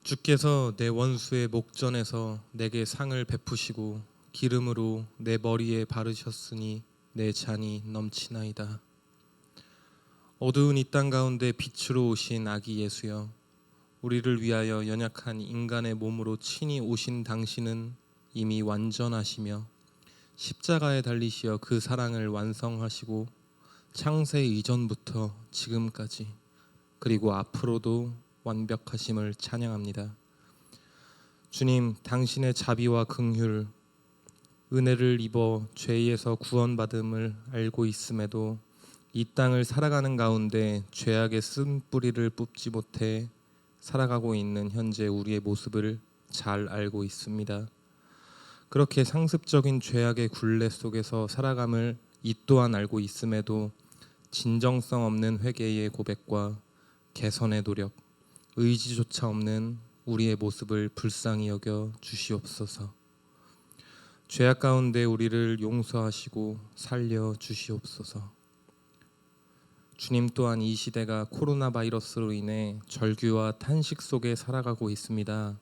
주께서 내 원수의 목전에서 내게 상을 베푸시고 기름으로 내 머리에 바르셨으니 내 잔이 넘치나이다. 어두운 이 땅 가운데 빛으로 오신 아기 예수여, 우리를 위하여 연약한 인간의 몸으로 친히 오신 당신은 이미 완전하시며 십자가에 달리시어 그 사랑을 완성하시고 창세 이전부터 지금까지 그리고 앞으로도 완벽하심을 찬양합니다. 주님, 당신의 자비와 긍휼, 은혜를 입어 죄에서 구원받음을 알고 있음에도 이 땅을 살아가는 가운데 죄악의 쓴뿌리를 뽑지 못해 살아가고 있는 현재 우리의 모습을 잘 알고 있습니다. 그렇게 상습적인 죄악의 굴레 속에서 살아감을 이 또한 알고 있음에도 진정성 없는 회개의 고백과 개선의 노력, 의지조차 없는 우리의 모습을 불쌍히 여겨 주시옵소서. 죄악 가운데 우리를 용서하시고 살려 주시옵소서. 주님, 또한 이 시대가 코로나 바이러스로 인해 절규와 탄식 속에 살아가고 있습니다.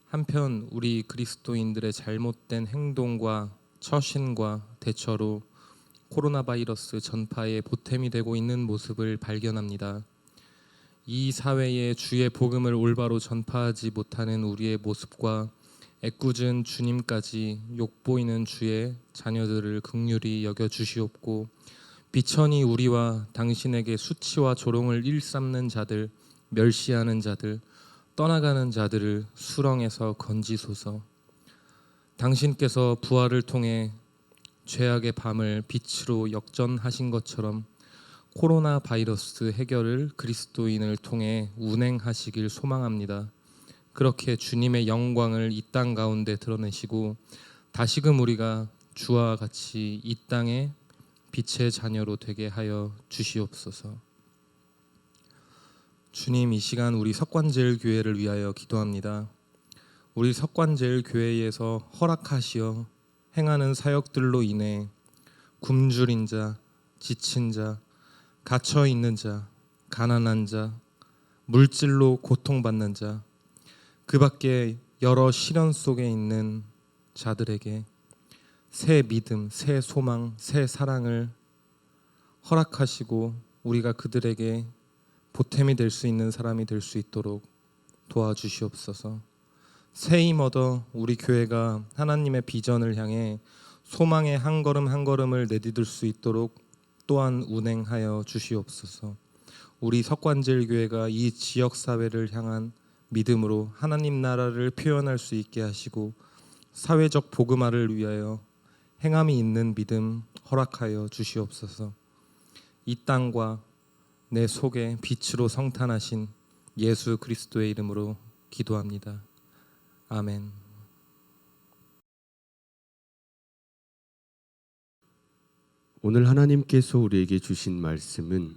한편 우리 그리스도인들의 잘못된 행동과 처신과 대처로 코로나 바이러스 전파에 보탬이 되고 있는 모습을 발견합니다. 이 사회에 주의 복음을 올바로 전파하지 못하는 우리의 모습과 애꿎은 주님까지 욕보이는 주의 자녀들을 긍휼히 여겨 주시옵고, 비천히 우리와 당신에게 수치와 조롱을 일삼는 자들, 멸시하는 자들, 떠나가는 자들을 수렁에서 건지소서. 당신께서 부활을 통해 죄악의 밤을 빛으로 역전하신 것처럼 코로나 바이러스 해결을 그리스도인을 통해 운행하시길 소망합니다. 그렇게 주님의 영광을 이 땅 가운데 드러내시고 다시금 우리가 주와 같이 이 땅에 빛의 자녀로 되게 하여 주시옵소서. 주님, 이 시간 우리 석관제일교회를 위하여 기도합니다. 우리 석관제일교회에서 허락하시어 행하는 사역들로 인해 굶주린 자, 지친 자, 갇혀 있는 자, 가난한 자, 물질로 고통받는 자, 그 밖에 여러 시련 속에 있는 자들에게 새 믿음, 새 소망, 새 사랑을 허락하시고 우리가 그들에게 보탬이 될 수 있는 사람이 될 수 있도록 도와주시옵소서. 새 힘 얻어 우리 교회가 하나님의 비전을 향해 소망의 한 걸음 한 걸음을 내디딜 수 있도록 또한 운행하여 주시옵소서. 우리 석관제일교회가 이 지역사회를 향한 믿음으로 하나님 나라를 표현할 수 있게 하시고 사회적 복음화를 위하여 행함이 있는 믿음 허락하여 주시옵소서. 이 땅과 내 속에 빛으로 성탄하신 예수 그리스도의 이름으로 기도합니다. 아멘. 오늘 하나님께서 우리에게 주신 말씀은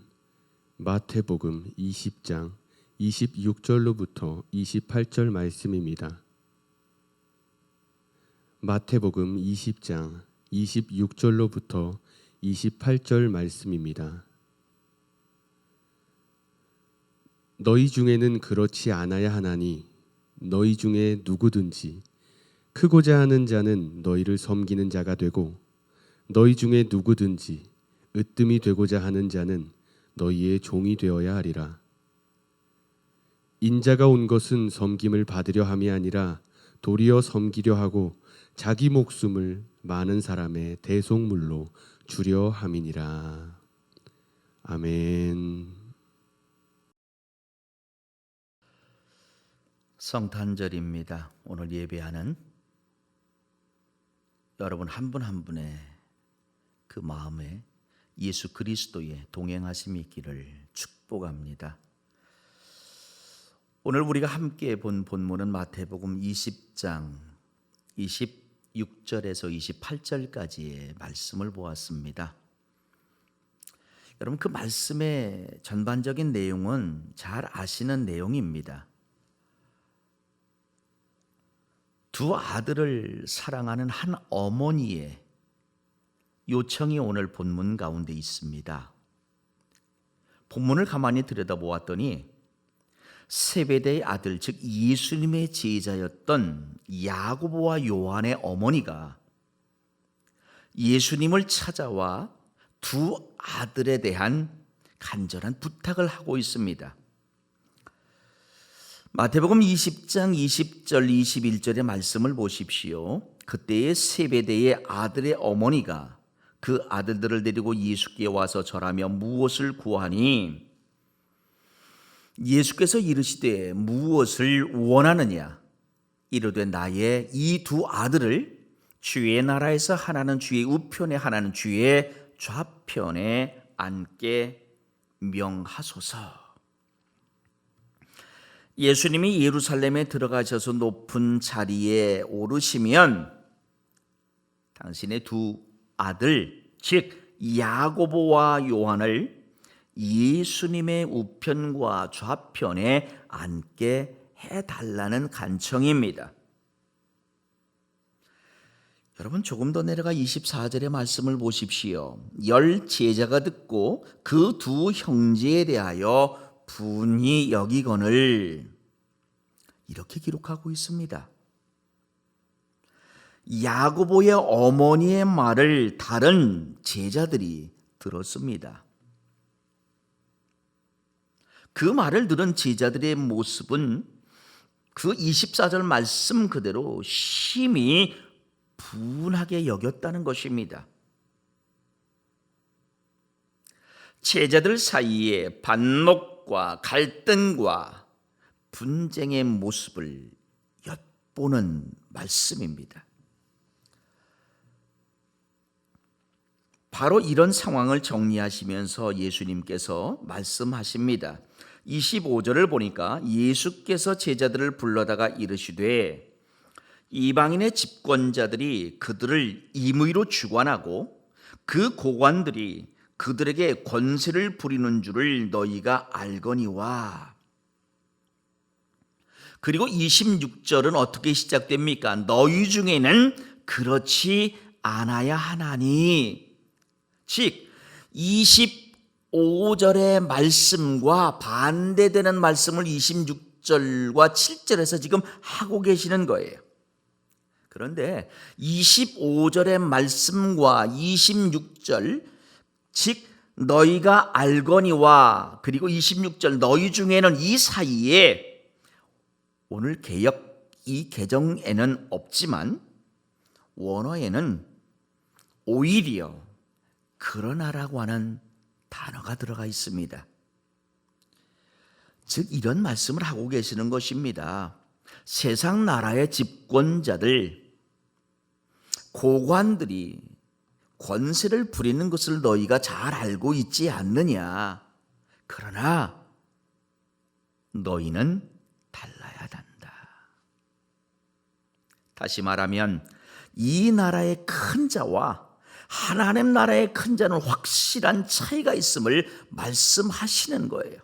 마태복음 20장 26절로부터 28절 말씀입니다. 마태복음 20장 26절로부터 28절 말씀입니다. 너희 중에는 그렇지 않아야 하나니 너희 중에 누구든지 크고자 하는 자는 너희를 섬기는 자가 되고 너희 중에 누구든지 으뜸이 되고자 하는 자는 너희의 종이 되어야 하리라. 인자가 온 것은 섬김을 받으려 함이 아니라 도리어 섬기려 하고 자기 목숨을 많은 사람의 대속물로 주려 함이니라. 아멘. 성탄절입니다. 오늘 예배하는 여러분 한 분 한 분의 그 마음에 예수 그리스도의 동행하심이 있기를 축복합니다. 오늘 우리가 함께 본 본문은 마태복음 20장 26절에서 28절까지의 말씀을 보았습니다. 여러분, 그 말씀의 전반적인 내용은 잘 아시는 내용입니다. 두 아들을 사랑하는 한 어머니의 요청이 오늘 본문 가운데 있습니다. 본문을 가만히 들여다보았더니 세베대의 아들, 즉 예수님의 제자였던 야고보와 요한의 어머니가 예수님을 찾아와 두 아들에 대한 간절한 부탁을 하고 있습니다. 마태복음 20장 20절 21절의 말씀을 보십시오. 그때의 세베대의 아들의 어머니가 그 아들들을 데리고 예수께 와서 절하며 무엇을 구하니 예수께서 이르시되 무엇을 원하느냐 이르되 나의 이 두 아들을 주의 나라에서 하나는 주의 우편에 하나는 주의 좌편에 앉게 명하소서. 예수님이 예루살렘에 들어가셔서 높은 자리에 오르시면 당신의 두 아들, 즉 야고보와 요한을 예수님의 우편과 좌편에 앉게 해달라는 간청입니다. 여러분 조금 더 내려가 24절의 말씀을 보십시오. 열 제자가 듣고 그 두 형제에 대하여 분이 여기거늘 이렇게 기록하고 있습니다. 야고보의 어머니의 말을 다른 제자들이 들었습니다. 그 말을 들은 제자들의 모습은 그 24절 말씀 그대로 심히 분하게 여겼다는 것입니다. 제자들 사이에 반목과 갈등과 분쟁의 모습을 엿보는 말씀입니다. 바로 이런 상황을 정리하시면서 예수님께서 말씀하십니다. 25절을 보니까 예수께서 제자들을 불러다가 이르시되 이방인의 집권자들이 그들을 임의로 주관하고 그 고관들이 그들에게 권세를 부리는 줄을 너희가 알거니와. 그리고 26절은 어떻게 시작됩니까? 너희 중에는 그렇지 않아야 하나니. 즉 25절의 말씀과 반대되는 말씀을 26절과 7절에서 지금 하고 계시는 거예요. 그런데 25절의 말씀과 26절, 즉 너희가 알거니와 그리고 26절 너희 중에는 이 사이에 오늘 이 개정에는 없지만 원어에는 오히려 그러나라고 하는 단어가 들어가 있습니다. 즉 이런 말씀을 하고 계시는 것입니다. 세상 나라의 집권자들, 고관들이 권세를 부리는 것을 너희가 잘 알고 있지 않느냐. 그러나 너희는 달라야 한다. 다시 말하면 이 나라의 큰 자와 하나님 나라의 큰 자는 확실한 차이가 있음을 말씀하시는 거예요.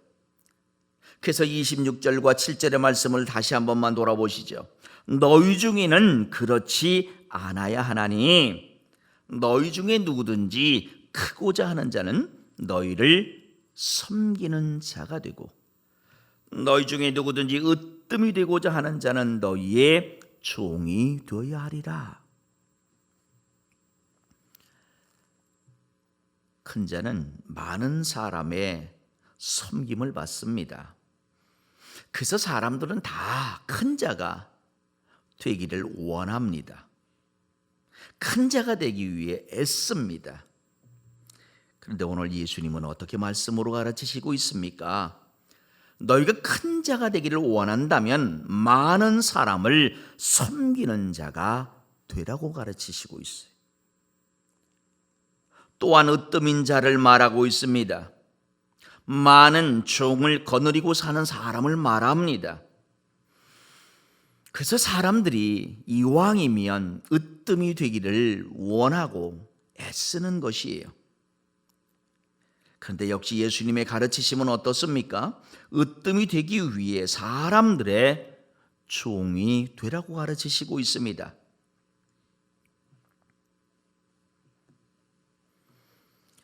그래서 26절과 7절의 말씀을 다시 한 번만 돌아보시죠. 너희 중에는 그렇지 않아야 하나니 너희 중에 누구든지 크고자 하는 자는 너희를 섬기는 자가 되고 너희 중에 누구든지 으뜸이 되고자 하는 자는 너희의 종이 되어야 하리라. 큰 자는 많은 사람의 섬김을 받습니다. 그래서 사람들은 다 큰 자가 되기를 원합니다. 큰 자가 되기 위해 애씁니다. 그런데 오늘 예수님은 어떻게 말씀으로 가르치시고 있습니까? 너희가 큰 자가 되기를 원한다면 많은 사람을 섬기는 자가 되라고 가르치시고 있어요. 또한 으뜸인 자를 말하고 있습니다. 많은 종을 거느리고 사는 사람을 말합니다. 그래서 사람들이 이왕이면 으뜸이 되기를 원하고 애쓰는 것이에요. 그런데 역시 예수님의 가르치심은 어떻습니까? 으뜸이 되기 위해 사람들의 종이 되라고 가르치시고 있습니다.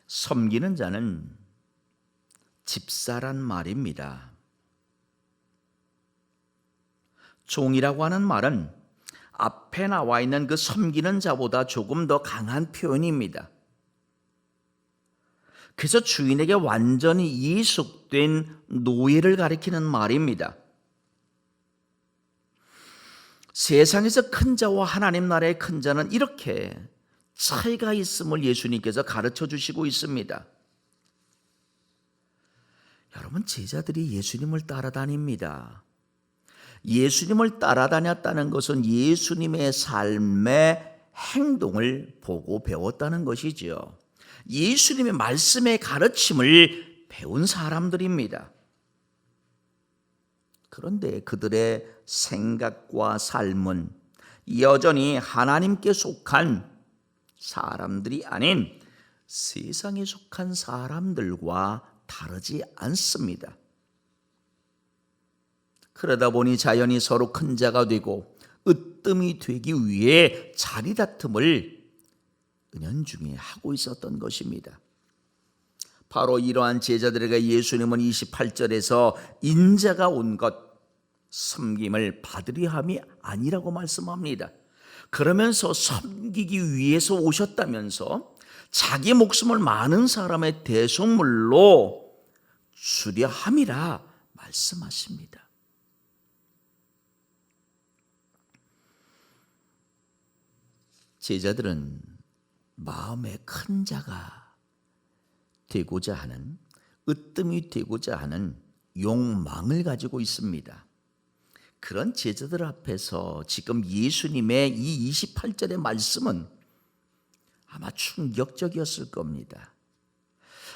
섬기는 자는 집사란 말입니다. 종이라고 하는 말은 앞에 나와 있는 그 섬기는 자보다 조금 더 강한 표현입니다. 그래서 주인에게 완전히 이속된 노예를 가리키는 말입니다. 세상에서 큰 자와 하나님 나라의 큰 자는 이렇게 차이가 있음을 예수님께서 가르쳐 주시고 있습니다. 여러분, 제자들이 예수님을 따라다닙니다. 예수님을 따라다녔다는 것은 예수님의 삶의 행동을 보고 배웠다는 것이죠. 예수님의 말씀의 가르침을 배운 사람들입니다. 그런데 그들의 생각과 삶은 여전히 하나님께 속한 사람들이 아닌 세상에 속한 사람들과 다르지 않습니다. 그러다 보니 자연히 서로 큰 자가 되고 으뜸이 되기 위해 자리다툼을 은연중에 하고 있었던 것입니다. 바로 이러한 제자들에게 예수님은 28절에서 인자가 온 것, 섬김을 받으려 함이 아니라고 말씀합니다. 그러면서 섬기기 위해서 오셨다면서 자기 목숨을 많은 사람의 대속물로 주려 함이라 말씀하십니다. 제자들은 마음에 큰 자가 되고자 하는, 으뜸이 되고자 하는 욕망을 가지고 있습니다. 그런 제자들 앞에서 지금 예수님의 이 28절의 말씀은 아마 충격적이었을 겁니다.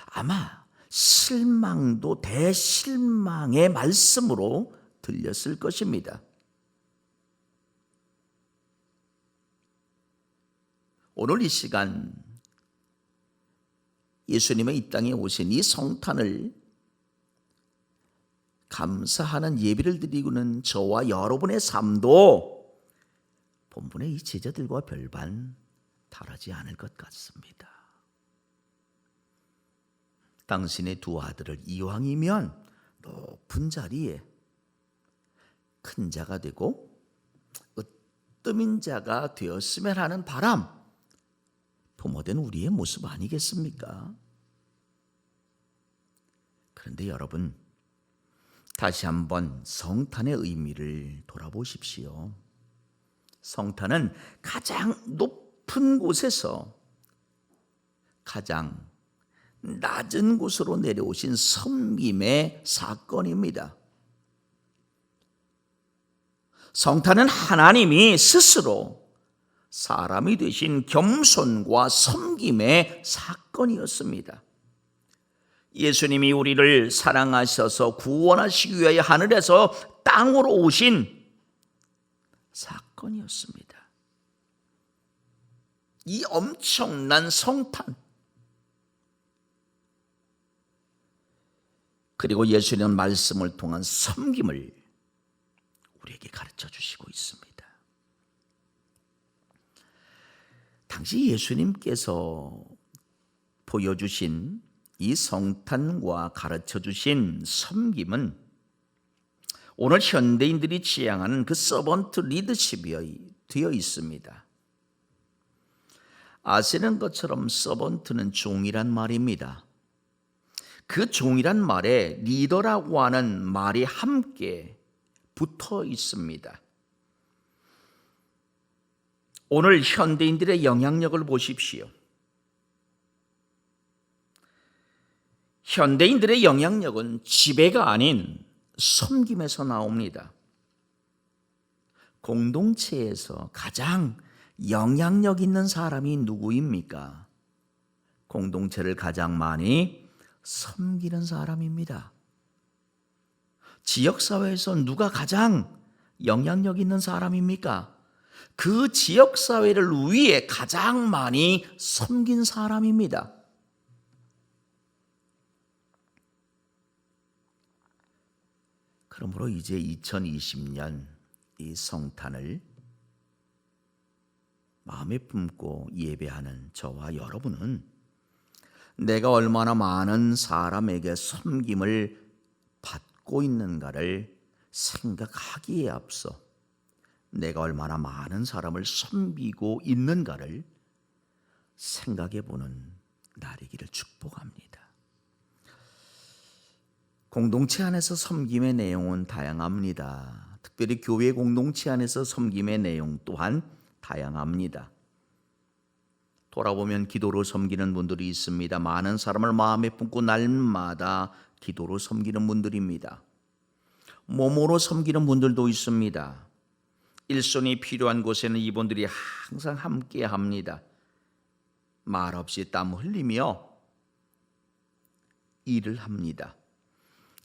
아마 실망도 대실망의 말씀으로 들렸을 것입니다. 오늘 이 시간 예수님의 이 땅에 오신 이 성탄을 감사하는 예배를 드리고는 저와 여러분의 삶도 본문의 이 제자들과 별반 다르지 않을 것 같습니다. 당신의 두 아들을 이왕이면 높은 자리에 큰 자가 되고 으뜸인 자가 되었으면 하는 바람, 부모된 우리의 모습 아니겠습니까? 그런데 여러분, 다시 한번 성탄의 의미를 돌아보십시오. 성탄은 가장 높은 곳에서 가장 낮은 곳으로 내려오신 섬김의 사건입니다. 성탄은 하나님이 스스로 사람이 되신 겸손과 섬김의 사건이었습니다. 예수님이 우리를 사랑하셔서 구원하시기 위하여 하늘에서 땅으로 오신 사건이었습니다. 이 엄청난 성탄, 그리고 예수님은 말씀을 통한 섬김을 우리에게 가르쳐 주시고 있습니다. 당시 예수님께서 보여주신 이 성탄과 가르쳐 주신 섬김은 오늘 현대인들이 지향하는 그 서번트 리더십이 되어 있습니다. 아시는 것처럼 서번트는 종이란 말입니다. 그 종이란 말에 리더라고 하는 말이 함께 붙어 있습니다. 오늘 현대인들의 영향력을 보십시오. 현대인들의 영향력은 지배가 아닌 섬김에서 나옵니다. 공동체에서 가장 영향력 있는 사람이 누구입니까? 공동체를 가장 많이 섬기는 사람입니다. 지역사회에서 누가 가장 영향력 있는 사람입니까? 그 지역사회를 위해 가장 많이 섬긴 사람입니다. 그러므로 이제 2020년 이 성탄을 마음에 품고 예배하는 저와 여러분은 내가 얼마나 많은 사람에게 섬김을 받고 있는가를 생각하기에 앞서 내가 얼마나 많은 사람을 섬기고 있는가를 생각해 보는 날이기를 축복합니다. 공동체 안에서 섬김의 내용은 다양합니다. 특별히 교회 공동체 안에서 섬김의 내용 또한 다양합니다. 돌아보면 기도로 섬기는 분들이 있습니다. 많은 사람을 마음에 품고 날마다 기도로 섬기는 분들입니다. 몸으로 섬기는 분들도 있습니다. 일손이 필요한 곳에는 이분들이 항상 함께 합니다. 말없이 땀 흘리며 일을 합니다.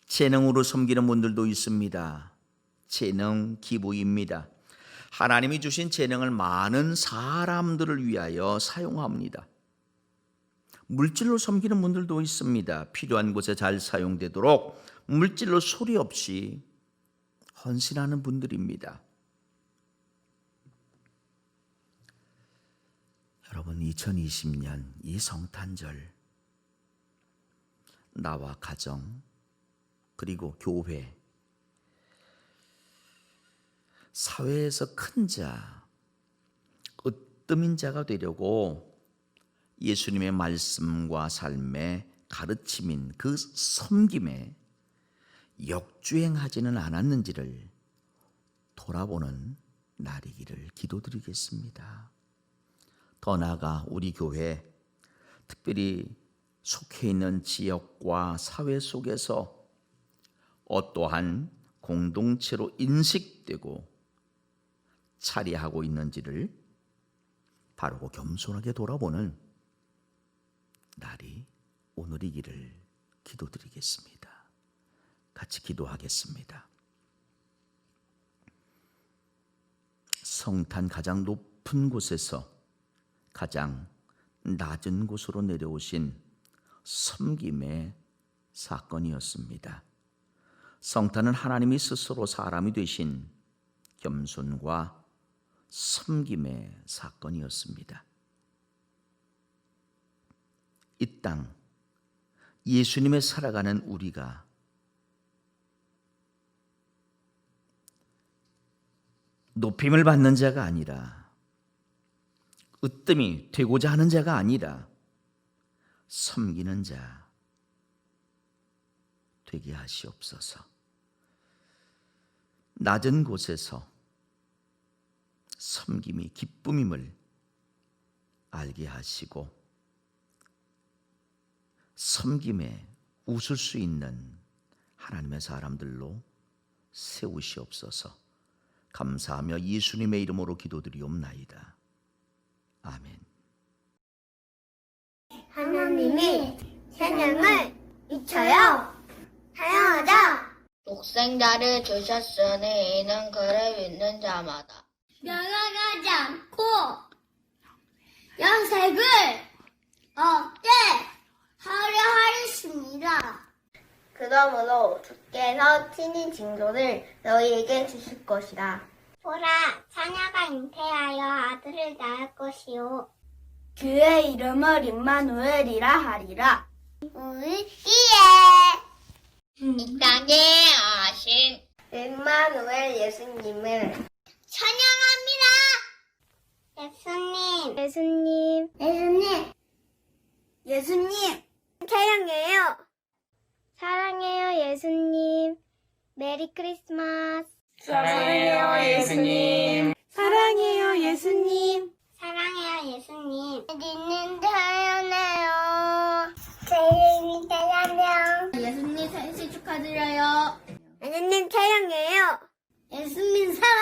재능으로 섬기는 분들도 있습니다. 재능 기부입니다. 하나님이 주신 재능을 많은 사람들을 위하여 사용합니다. 물질로 섬기는 분들도 있습니다. 필요한 곳에 잘 사용되도록 물질로 소리 없이 헌신하는 분들입니다. 여러분, 2020년 이 성탄절, 나와 가정 그리고 교회, 사회에서 큰 자, 으뜸인 자가 되려고 예수님의 말씀과 삶의 가르침인 그 섬김에 역주행하지는 않았는지를 돌아보는 날이기를 기도드리겠습니다. 더 나아가 우리 교회, 특별히 속해 있는 지역과 사회 속에서 어떠한 공동체로 인식되고 차리하고 있는지를 바르고 겸손하게 돌아보는 날이 오늘이기를 기도드리겠습니다. 같이 기도하겠습니다. 성탄 가장 높은 곳에서 가장 낮은 곳으로 내려오신 섬김의 사건이었습니다. 성탄은 하나님이 스스로 사람이 되신 겸손과 섬김의 사건이었습니다. 이 땅 예수님의 살아가는 우리가 높임을 받는 자가 아니라, 으뜸이 되고자 하는 자가 아니라 섬기는 자 되게 하시옵소서. 낮은 곳에서 섬김이 기쁨임을 알게 하시고 섬김에 웃을 수 있는 하나님의 사람들로 세우시옵소서. 감사하며 예수님의 이름으로 기도드리옵나이다. 아멘. 하나님이 생명을 잊혀요. 사랑하자. 독생자를 주셨으니 이는 그를 믿는 자마다 멸망하지 않고 영생을 얻게 하려 하였습니다. 그러므로 주께서 친히 징조를 너희에게 주실 것이라. 보라, 자녀가 잉태하여 아들을 낳을 것이요. 그의 이름을 임마누엘이라 하리라. 우리의 이 땅에 하신 임마누엘 예수님을 찬양합니다. 예수님 찬양해요. 사랑해요, 예수님. 메리 크리스마스. 사랑해요 예수님. 사랑해요, 예수님. 사랑해요 예수님. 예수님 사랑해요. 예수님 사랑해요. 예수님 생신 축하드려요. 예수님 사랑해요. 예수님 사랑해요.